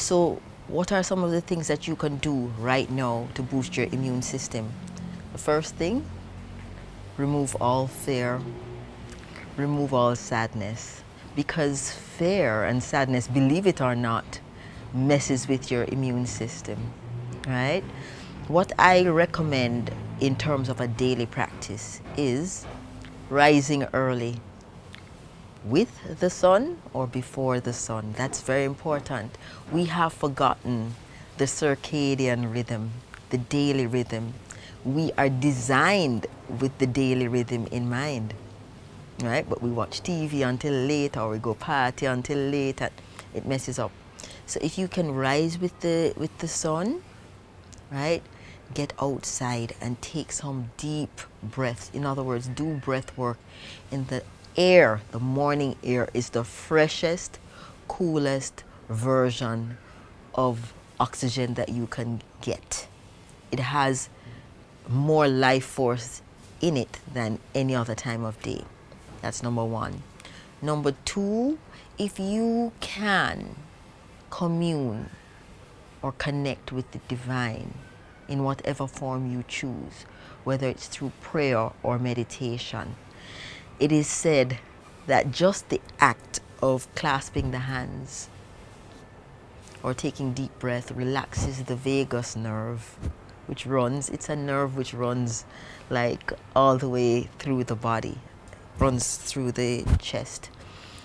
So what are some of the things that you can do right now to boost your immune system? The first thing, remove all fear, remove all sadness, because fear and sadness, believe it or not, messes with your immune system, right? What I recommend in terms of a daily practice is rising early with the sun or before the sun. That's very important. We have forgotten the circadian rhythm, the daily rhythm. We are designed with the daily rhythm in mind, right? But we watch TV until late, or we go party until late, and it messes up. So if you can rise with the sun, right? Get outside and take some deep breaths. In other words, do breath work in the air. The morning air is the freshest, coolest version of oxygen that you can get. It has more life force in it than any other time of day. That's number one. Number two, if you can commune or connect with the divine in whatever form you choose, whether it's through prayer or meditation, it is said that just the act of clasping the hands or taking deep breath relaxes the vagus nerve, which runs, it's a nerve which runs like all the way through the body, runs through the chest.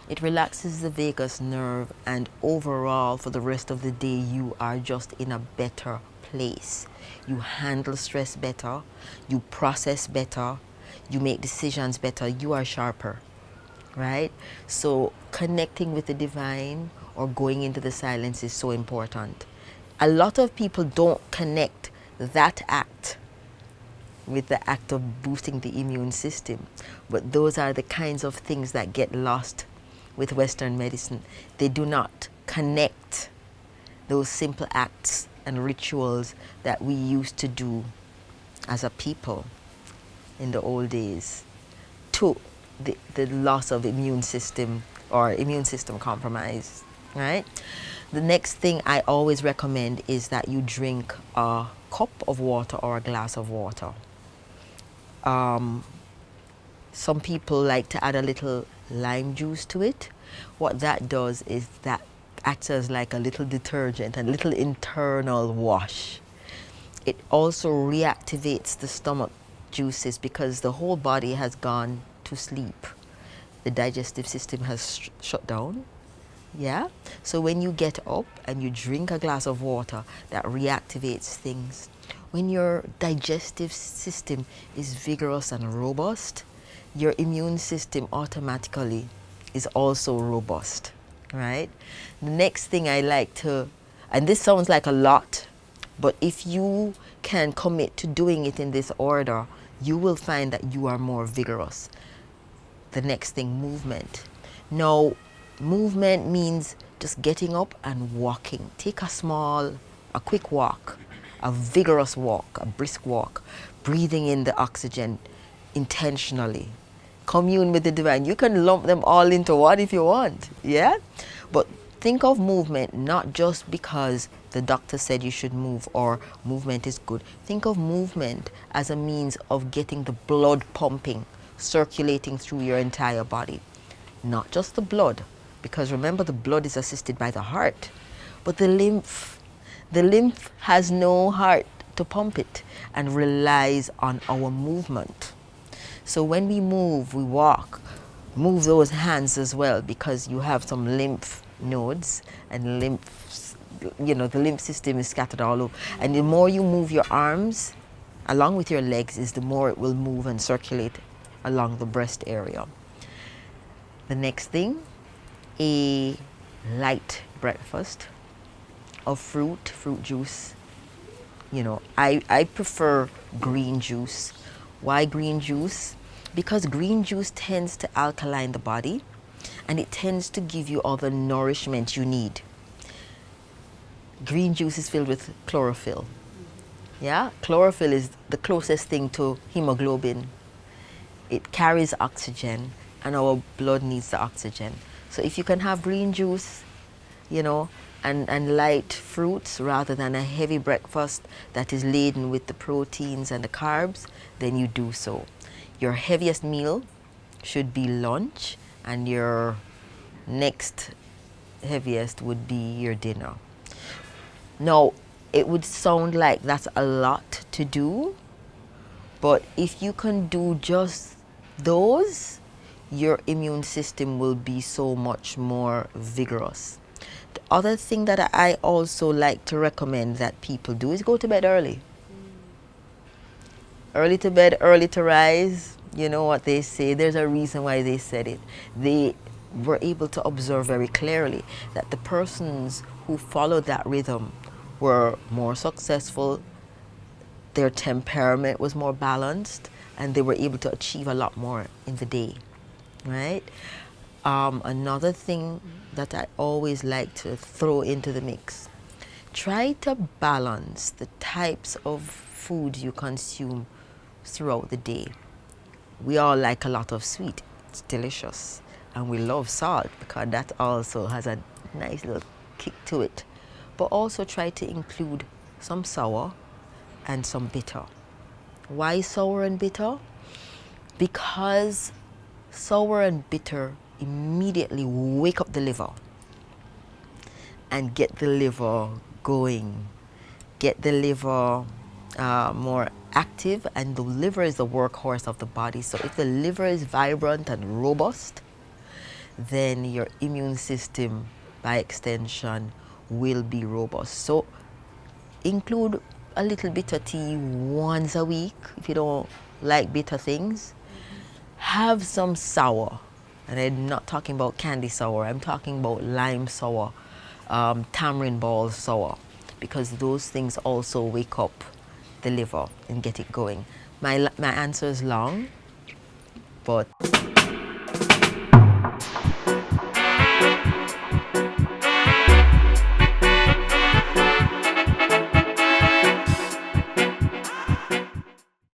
It relaxes the vagus nerve, and overall for the rest of the day you are just in a better place. You handle stress better, you process better, you make decisions better, you are sharper, right? So connecting with the divine or going into the silence is so important. A lot of people don't connect that act with the act of boosting the immune system, but those are the kinds of things that get lost with Western medicine. They do not connect those simple acts and rituals that we used to do as a people in the old days to the loss of immune system or immune system compromise, right? The next thing I always recommend is that you drink a cup of water or a glass of water. Some people like to add a little lime juice to it. What that does is that acts as like a little detergent, a little internal wash. It also reactivates the stomach juices because the whole body has gone to sleep. The digestive system has shut down. Yeah? So when you get up and you drink a glass of water, that reactivates things. When your digestive system is vigorous and robust, your immune system automatically is also robust, right? The next thing I like to, and this sounds like a lot, but if you can commit to doing it in this order, you will find that you are more vigorous. The next thing, movement. Now, movement means just getting up and walking. Take a quick walk, a vigorous walk, a brisk walk, breathing in the oxygen intentionally. Commune with the divine. You can lump them all into one if you want, yeah? But think of movement not just because the doctor said you should move or movement is good. Think of movement as a means of getting the blood pumping, circulating through your entire body. Not just the blood, because remember the blood is assisted by the heart, but the lymph. The lymph has no heart to pump it and relies on our movement. So when we move, we walk, move those hands as well, because you have some lymph nodes and lymph, the lymph system is scattered all over. And the more you move your arms along with your legs is the more it will move and circulate along the breast area. The next thing, a light breakfast of fruit juice. I prefer green juice. Why green juice? Because green juice tends to alkaline the body and it tends to give you all the nourishment you need. Green juice is filled with chlorophyll. Yeah, chlorophyll is the closest thing to hemoglobin. It carries oxygen and our blood needs the oxygen. So if you can have green juice you know, and light fruits rather than a heavy breakfast that is laden with the proteins and the carbs, then you do so. Your heaviest meal should be lunch, and your next heaviest would be your dinner. Now, it would sound like that's a lot to do, but if you can do just those, your immune system will be so much more vigorous. The other thing that I also like to recommend that people do is go to bed early. Early to bed, early to rise. You know what they say, there's a reason why they said it. They were able to observe very clearly that the persons who followed that rhythm were more successful, their temperament was more balanced, and they were able to achieve a lot more in the day, right? Another thing that I always like to throw into the mix, try to balance the types of food you consume throughout the day. We all like a lot of sweet, it's delicious, and we love salt because that also has a nice little kick to it. But also try to include some sour and some bitter. Why sour and bitter? Because sour and bitter immediately wake up the liver and get the liver going, get the liver more active, and the liver is the workhorse of the body. So if the liver is vibrant and robust, then your immune system, by extension, will be robust. So include a little bitter tea once a week if you don't like bitter things. Have some sour, and I'm not talking about candy sour, I'm talking about lime sour, tamarind ball sour, because those things also wake up the liver and get it going. My answer is long, but